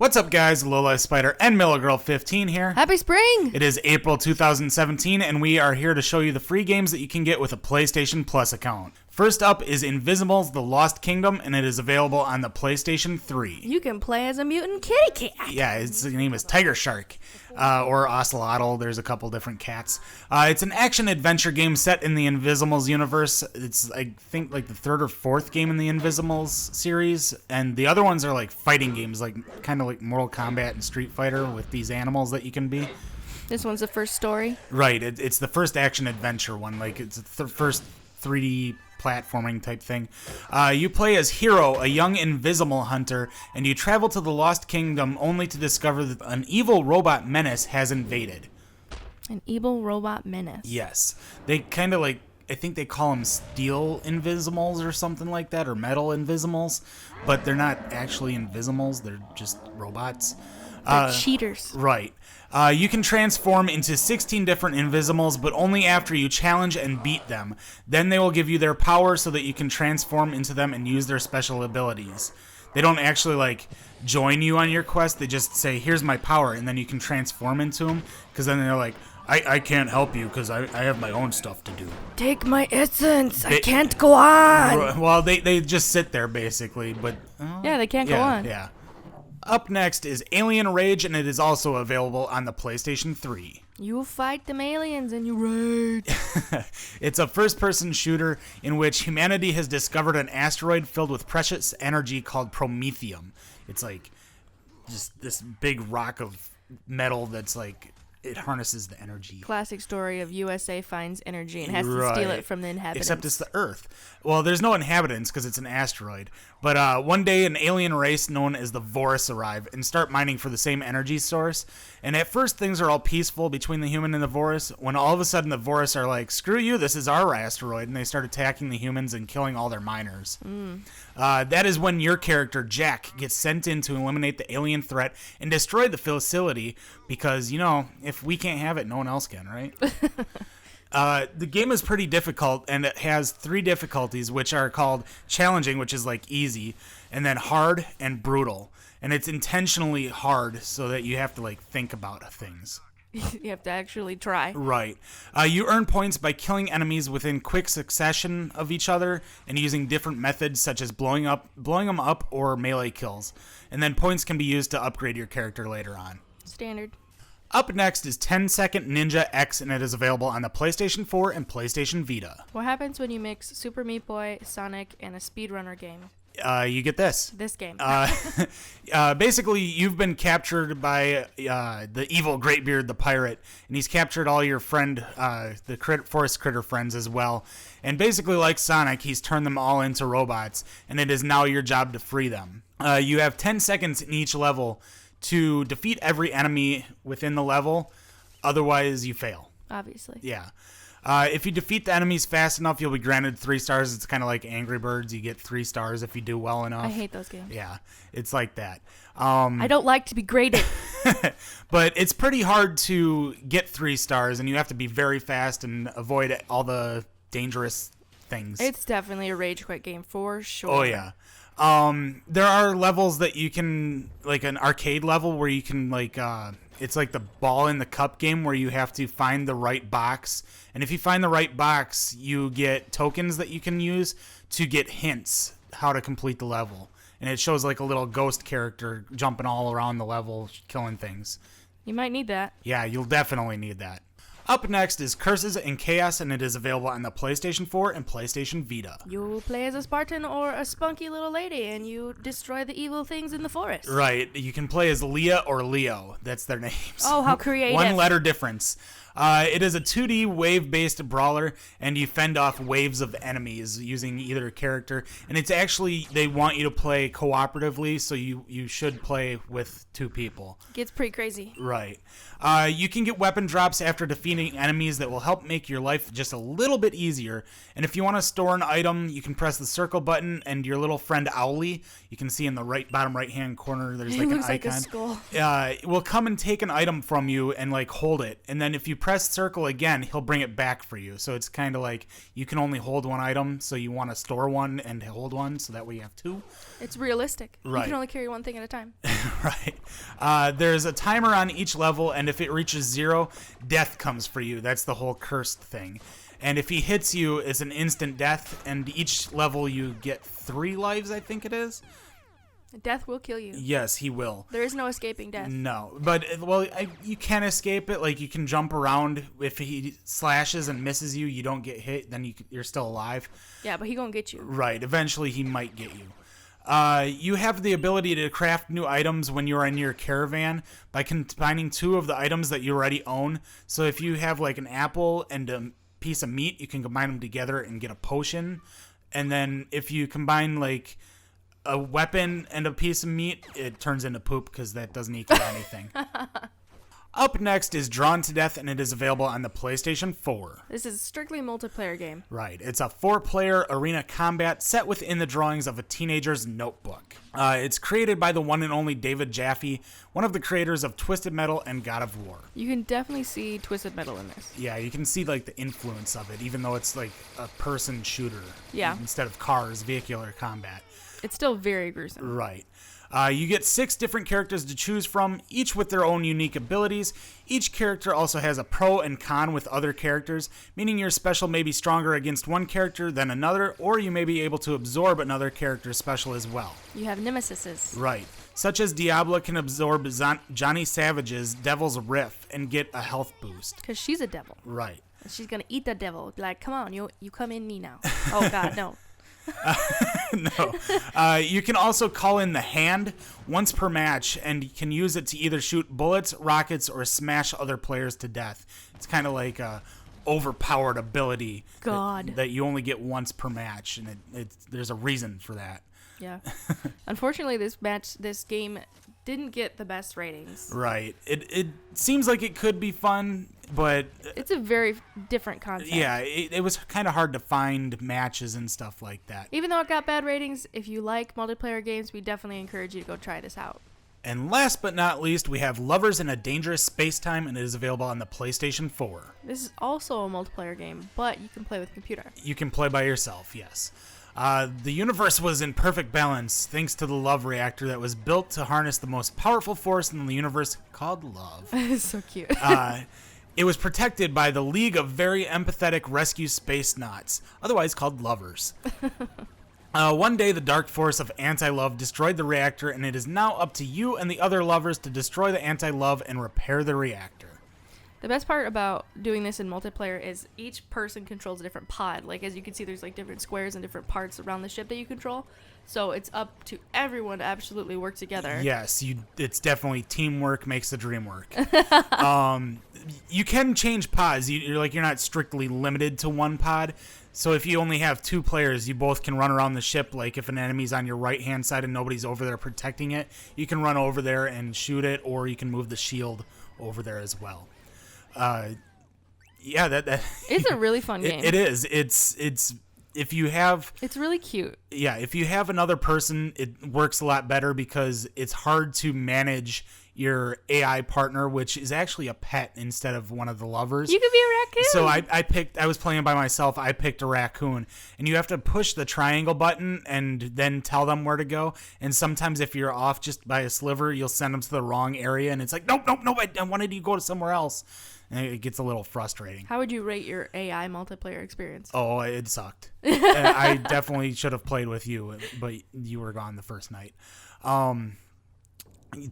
What's up, guys? lowlifespider and Milligirl15 here. Happy spring! It is April 2017, and we are here to show you the free games that you can get with a PlayStation Plus account. First up is Invisibles: The Lost Kingdom, and it is available on the PlayStation 3. You can play as a mutant kitty cat. Yeah, its name is Tiger Shark, or Ocelotl. There's a couple different cats. It's an action-adventure game set in the Invisibles universe. It's, I think, like the third or fourth game in the Invisibles series, and the other ones are like fighting games, like kind of like Mortal Kombat and Street Fighter with these animals that you can be. This one's the first story? Right, it's the first action-adventure one. Like, it's the first 3D platforming type thing. You play as Hero, a young invisible hunter, and you travel to the Lost Kingdom only to discover that an evil robot menace has invaded. An evil robot menace? Yes. They kind of like, I think they call them steel invisibles or something like that, or metal invisibles, but they're not actually invisibles, they're just robots. They're cheaters. Right. You can transform into 16 different Invisibles, but only after you challenge and beat them. Then they will give you their power so that you can transform into them and use their special abilities. They don't actually, like, join you on your quest. They just say, here's my power, and then you can transform into them. Because then they're like, I can't help you because I have my own stuff to do. Take my essence. I can't go on. Well, they just sit there, basically. But yeah, they can't go on. Yeah. Up next is Alien Rage, and it is also available on the PlayStation 3. You fight them aliens and you rage. It's a first-person shooter in which humanity has discovered an asteroid filled with precious energy called promethium. It's like just this big rock of metal that's like, it harnesses the energy. Classic story of USA finds energy and has to steal it from the inhabitants. Except it's the Earth. Well, there's no inhabitants because it's an asteroid. But one day an alien race known as the Vorus arrive and start mining for the same energy source. And at first things are all peaceful between the human and the Vorus, when all of a sudden the Vorus are like, screw you, this is our asteroid. And they start attacking the humans and killing all their miners. That is when your character, Jack, gets sent in to eliminate the alien threat and destroy the facility because, you know, if we can't have it, no one else can, right? The game is pretty difficult, and it has 3 difficulties, which are called challenging, which is like easy, and then hard and brutal. And it's intentionally hard so that you have to like think about things. You have to actually try. Right. You earn points by killing enemies within quick succession of each other and using different methods such as blowing them up or melee kills. And then points can be used to upgrade your character later on. Standard. Up next is 10 Second Ninja X, and it is available on the PlayStation 4 and PlayStation Vita. What happens when you mix Super Meat Boy, Sonic, and a speedrunner game? You get this. This game. Basically, you've been captured by the evil Greatbeard the pirate, and he's captured all your friend, the forest critter friends as well. And basically, like Sonic, he's turned them all into robots, and it is now your job to free them. You have 10 seconds in each level to defeat every enemy within the level, otherwise you fail. Obviously. Yeah. If you defeat the enemies fast enough, you'll be granted 3 stars. It's kind of like Angry Birds. You get 3 stars if you do well enough. I hate those games. Yeah, it's like that. I don't like to be graded. But it's pretty hard to get 3 stars, and you have to be very fast and avoid all the dangerous things. It's definitely a rage quit game for sure. Oh, yeah. There are levels that you can, like an arcade level where you can, like, it's like the ball in the cup game where you have to find the right box. And if you find the right box, you get tokens that you can use to get hints how to complete the level. And it shows like a little ghost character jumping all around the level, killing things. You might need that. Yeah, you'll definitely need that. Up next is Curses and Chaos, and it is available on the PlayStation 4 and PlayStation Vita. You play as a Spartan or a spunky little lady, and you destroy the evil things in the forest. Right. You can play as Leah or Leo. That's their names. Oh, how creative. 1 letter difference. It is a 2D wave-based brawler, and you fend off waves of enemies using either character. And it's actually, they want you to play cooperatively, so you should play with 2 people. Gets pretty crazy. Right. You can get weapon drops after defeating defeating enemies that will help make your life just a little bit easier. And if you want to store an item, you can press the circle button, and your little friend Owly, you can see in the bottom right hand corner, there's like an looks icon. like a skull. Will come and take an item from you and like hold it. And then if you press circle again, he'll bring it back for you. So it's kind of like you can only hold one item, so you want to store one and hold one, so that way you have two. It's realistic. Right. You can only carry one thing at a time. Right. There's a timer on each level, and if it reaches 0, death comes for you. That's the whole cursed thing. And if he hits you, it's an instant death, and each level you get 3 lives, I think it is. Death will kill you. Yes, he will. There is no escaping death. No, but you can escape it. Like you can jump around. If he slashes and misses you, you don't get hit. Then you're still alive. Yeah, but he gonna get you. Right. Eventually, he might get you. You have the ability to craft new items when you're in your caravan by combining 2 of the items that you already own. So if you have like an apple and a piece of meat, you can combine them together and get a potion. And then if you combine like a weapon and a piece of meat, it turns into poop because that doesn't equal anything. Up next is Drawn to Death, and it is available on the PlayStation 4. This is a strictly multiplayer game. Right. It's a 4-player arena combat set within the drawings of a teenager's notebook. It's created by the one and only David Jaffe, one of the creators of Twisted Metal and God of War. You can definitely see Twisted Metal in this. Yeah, you can see like the influence of it, even though it's like a person shooter. Yeah. Instead of cars, vehicular combat. It's still very gruesome. Right. You get 6 different characters to choose from, each with their own unique abilities. Each character also has a pro and con with other characters, meaning your special may be stronger against one character than another, or you may be able to absorb another character's special as well. You have nemesises. Right. Such as Diabla can absorb Johnny Savage's Devil's Riff and get a health boost. Because she's a devil. Right. She's going to eat the devil. Be like, come on, you come in me now. Oh, God, no. No. You can also call in the Hand once per match, and you can use it to either shoot bullets, rockets, or smash other players to death. It's kind of like a overpowered ability that you only get once per match, and there's a reason for that. Yeah. Unfortunately, this game didn't get the best ratings. Right. It seems like it could be fun, but it's a very different concept. Yeah, it was kind of hard to find matches and stuff like that. Even though it got bad ratings, if you like multiplayer games, we definitely encourage you to go try this out. And last but not least, we have Lovers in a Dangerous Space-Time, and it is available on the PlayStation 4. This is also a multiplayer game, but you can play with a computer. You can play by yourself, yes. The universe was in perfect balance thanks to the love reactor that was built to harness the most powerful force in the universe called love. It's so cute. It was protected by the League of Very Empathetic Rescue Space Nauts, otherwise called Lovers. One day, the dark force of anti-love destroyed the reactor, and it is now up to you and the other lovers to destroy the anti-love and repair the reactor. The best part about doing this in multiplayer is each person controls a different pod. Like, as you can see, there's like different squares and different parts around the ship that you control. So it's up to everyone to absolutely work together. Yes, it's definitely teamwork makes the dream work. You can change pods. You're not strictly limited to one pod. So if you only have 2 players, you both can run around the ship. Like if an enemy's on your right-hand side and nobody's over there protecting it, you can run over there and shoot it, or you can move the shield over there as well. Yeah, that it's a really fun game. It is. It's if you have, it's really cute. Yeah, if you have another person, it works a lot better because it's hard to manage your AI partner, which is actually a pet instead of one of the lovers. You could be a raccoon. So I was playing by myself. I picked a raccoon, and you have to push the triangle button and then tell them where to go. And sometimes if you're off just by a sliver, you'll send them to the wrong area, and it's like, nope, I wanted you to go to somewhere else. And it gets a little frustrating. How would you rate your AI multiplayer experience? Oh, it sucked. I definitely should have played with you, but you were gone the first night.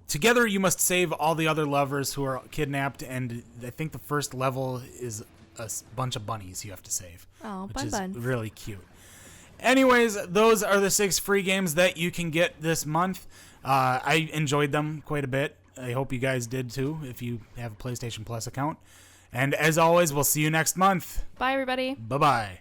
Together, you must save all the other lovers who are kidnapped, and I think the first level is a bunch of bunnies you have to save. Oh, which is bun. really cute. Anyways, those are the 6 free games that you can get this month. I enjoyed them quite a bit. I hope you guys did too, if you have a PlayStation Plus account. And as always, we'll see you next month. Bye, everybody. Bye-bye.